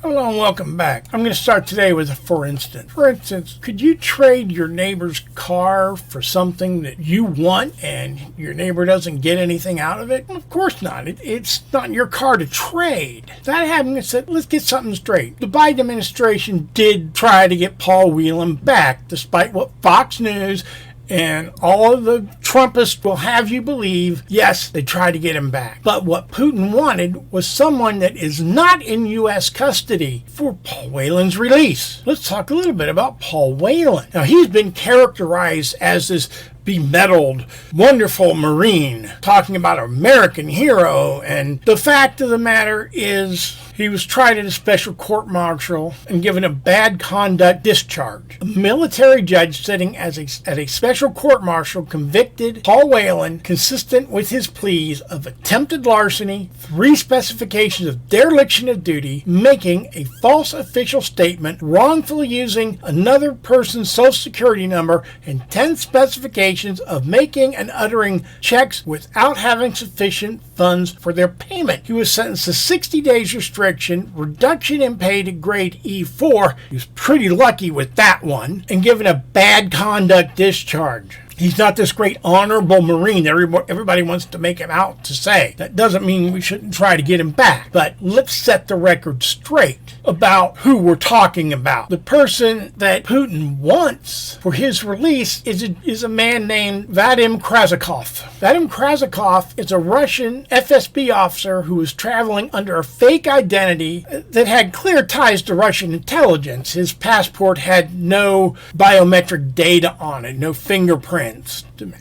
Hello and welcome back. I'm going to start today with a for instance. For instance, could you trade your neighbor's car for something that you want and your neighbor doesn't get anything out of it? Well, of course not. It's not your car to trade. That having said, let's get something straight. The Biden administration did try to get Paul Whelan back, despite what Fox News and all of the Trumpists will have you believe, yes, they tried to get him back. But what Putin wanted was someone that is not in U.S. custody for Paul Whelan's release. Let's talk a little bit about Paul Whelan. Now, he's been characterized as this bemedaled, wonderful Marine, talking about an American hero, and the fact of the matter is he was tried at a special court-martial and given a bad conduct discharge. A military judge sitting at a special court-martial convicted Paul Whelan, consistent with his pleas, of attempted larceny, 3 specifications of dereliction of duty, making a false official statement, wrongfully using another person's social security number, and 10 specifications of making and uttering checks without having sufficient funds for their payment. He was sentenced to 60 days restriction, reduction in pay to grade E4. He was pretty lucky with that one, and given a bad conduct discharge. He's not this great honorable Marine that everybody wants to make him out to say. That doesn't mean we shouldn't try to get him back. But let's set the record straight about who we're talking about. The person that Putin wants for his release is a man named Vadim Krazakov. Vadim Krazakov is a Russian FSB officer who was traveling under a fake identity that had clear ties to Russian intelligence. His passport had no biometric data on it, no fingerprints.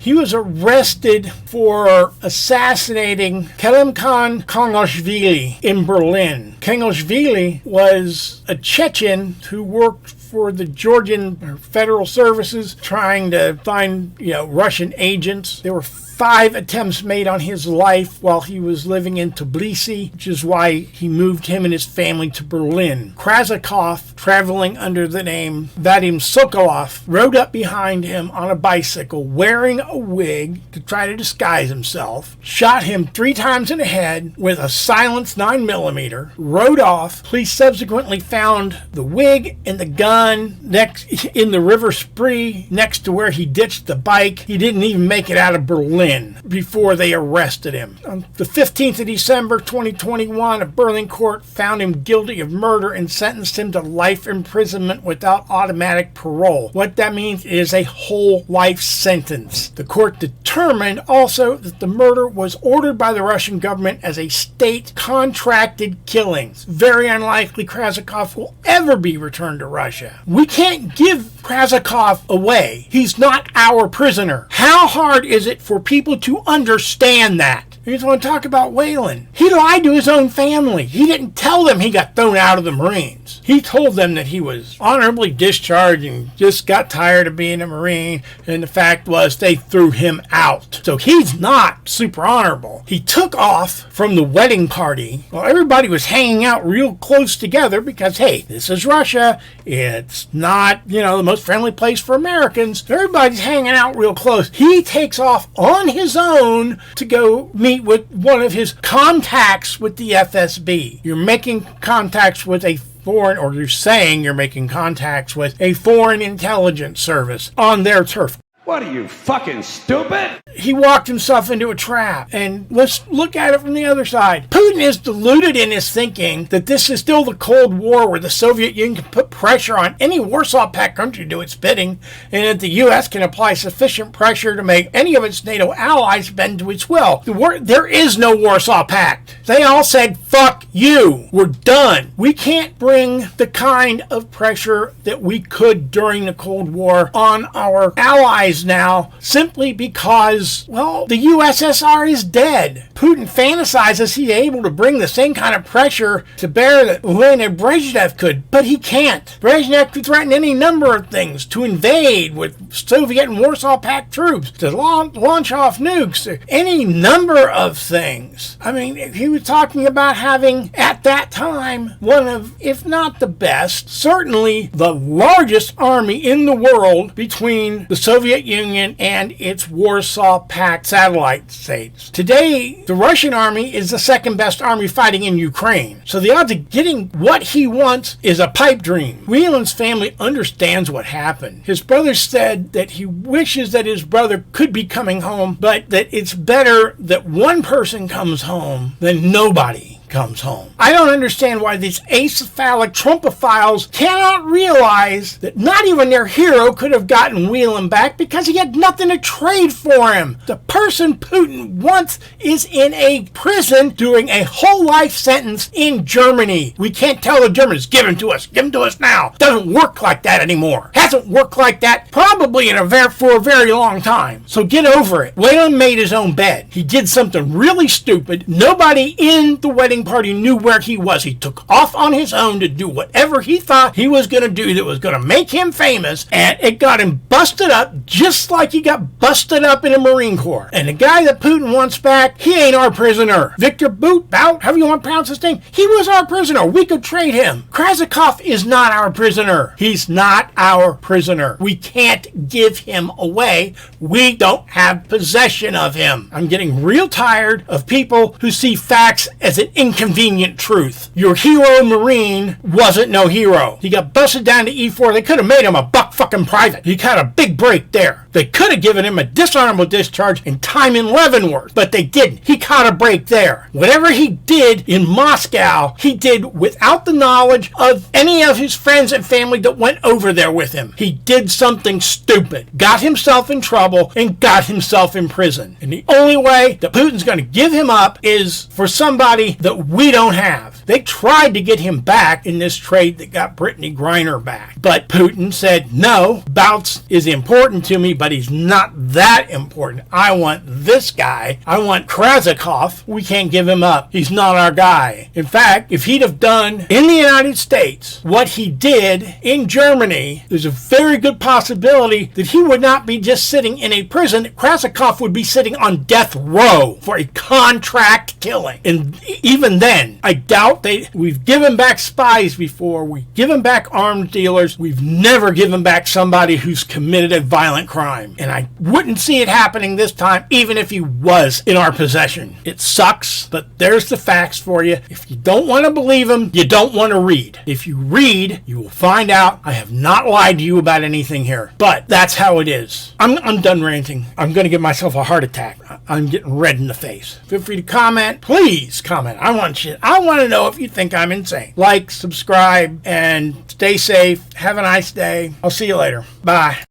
He was arrested for assassinating Kelemkan Kangashvili in Berlin. Kangashvili was a Chechen who worked for the Georgian Federal Services trying to find, Russian agents. There were 5 attempts made on his life while he was living in Tbilisi, which is why he moved him and his family to Berlin. Krazakov, traveling under the name Vadim Sokolov, rode up behind him on a bicycle wearing a wig to try to disguise himself, shot him 3 times in the head with a silenced 9mm, rode off. Police subsequently found the wig and the gun next in the River Spree next to where he ditched the bike. He didn't even make it out of Berlin before they arrested him. On the 15th of December 2021, a Berlin court found him guilty of murder and sentenced him to life imprisonment without automatic parole. What that means is a whole life sentence. The court determined also that the murder was ordered by the Russian government as a state-contracted killing. It's very unlikely Krazakov will ever be returned to Russia. We can't give Krazakov away. He's not our prisoner. How hard is it for people to understand that? You just want to talk about Whelan. He lied to his own family. He didn't tell them he got thrown out of the Marines. He told them that he was honorably discharged and just got tired of being a Marine, and the fact was they threw him out. So he's not super honorable. He took off from the wedding party while everybody was hanging out real close together because, hey, this is Russia. It's not, the most friendly place for Americans. Everybody's hanging out real close. He takes off on his own to go meet with one of his contacts with the FSB. You're making contacts with a foreign, or you're saying you're making contacts with a foreign intelligence service on their turf. What are you, fucking stupid? He walked himself into a trap. And let's look at it from the other side. Putin is deluded in his thinking that this is still the Cold War where the Soviet Union can put pressure on any Warsaw Pact country to do its bidding, and that the U.S. can apply sufficient pressure to make any of its NATO allies bend to its will. There is no Warsaw Pact. They all said, fuck you. We're done. We can't bring the kind of pressure that we could during the Cold War on our allies now, simply because, the USSR is dead. Putin fantasizes he's able to bring the same kind of pressure to bear that Lenin and Brezhnev could, but he can't. Brezhnev could threaten any number of things, to invade with Soviet and Warsaw Pact troops, to launch off nukes, any number of things. I mean, he was talking about having, at that time, one of, if not the best, certainly the largest army in the world between the Soviet Union and its Warsaw Pact satellite states. Today, the Russian army is the second best army fighting in Ukraine, so the odds of getting what he wants is a pipe dream. Whelan's family understands what happened. His brother said that he wishes that his brother could be coming home, but that it's better that one person comes home than nobody comes home. I don't understand why these acephalic Trumpophiles cannot realize that not even their hero could have gotten Whelan back because he had nothing to trade for him. The person Putin wants is in a prison doing a whole life sentence in Germany. We can't tell the Germans, give him to us now. Doesn't work like that anymore. Hasn't worked like that probably for a very long time. So get over it. Whelan made his own bed. He did something really stupid. Nobody in the wedding party knew where he was. He took off on his own to do whatever he thought he was going to do that was going to make him famous, and it got him busted up just like he got busted up in the Marine Corps. And the guy that Putin wants back, he ain't our prisoner. Victor Bout, however you want to pronounce his name, he was our prisoner. We could trade him. Krasnikov is not our prisoner. He's not our prisoner. We can't give him away. We don't have possession of him. I'm getting real tired of people who see facts as an inconvenient truth. Your hero Marine wasn't no hero. He got busted down to E4. They could have made him a buck fucking private. He got a big break there. They could have given him a dishonorable discharge and time in Leavenworth, but they didn't. He caught a break there. Whatever he did in Moscow, he did without the knowledge of any of his friends and family that went over there with him. He did something stupid, got himself in trouble, and got himself in prison. And the only way that Putin's going to give him up is for somebody that we don't have. They tried to get him back in this trade that got Brittany Griner back. But Putin said, no, Bouts is important to me, but he's not that important. I want this guy. I want Krasnikov. We can't give him up. He's not our guy. In fact, if he'd have done in the United States what he did in Germany, there's a very good possibility that he would not be just sitting in a prison. Krasnikov would be sitting on death row for a contract killing. And even then, I doubt we've given back spies before. We've given back arms dealers. We've never given back somebody who's committed a violent crime. And I wouldn't see it happening this time, even if he was in our possession. It sucks, but there's the facts for you. If you don't want to believe them, you don't want to read. If you read, you will find out I have not lied to you about anything here. But that's how it is. I'm done ranting. I'm going to give myself a heart attack. I'm getting red in the face. Feel free to comment. Please comment. I want to know if you think I'm insane. Like, subscribe, and stay safe. Have a nice day. I'll see you later. Bye.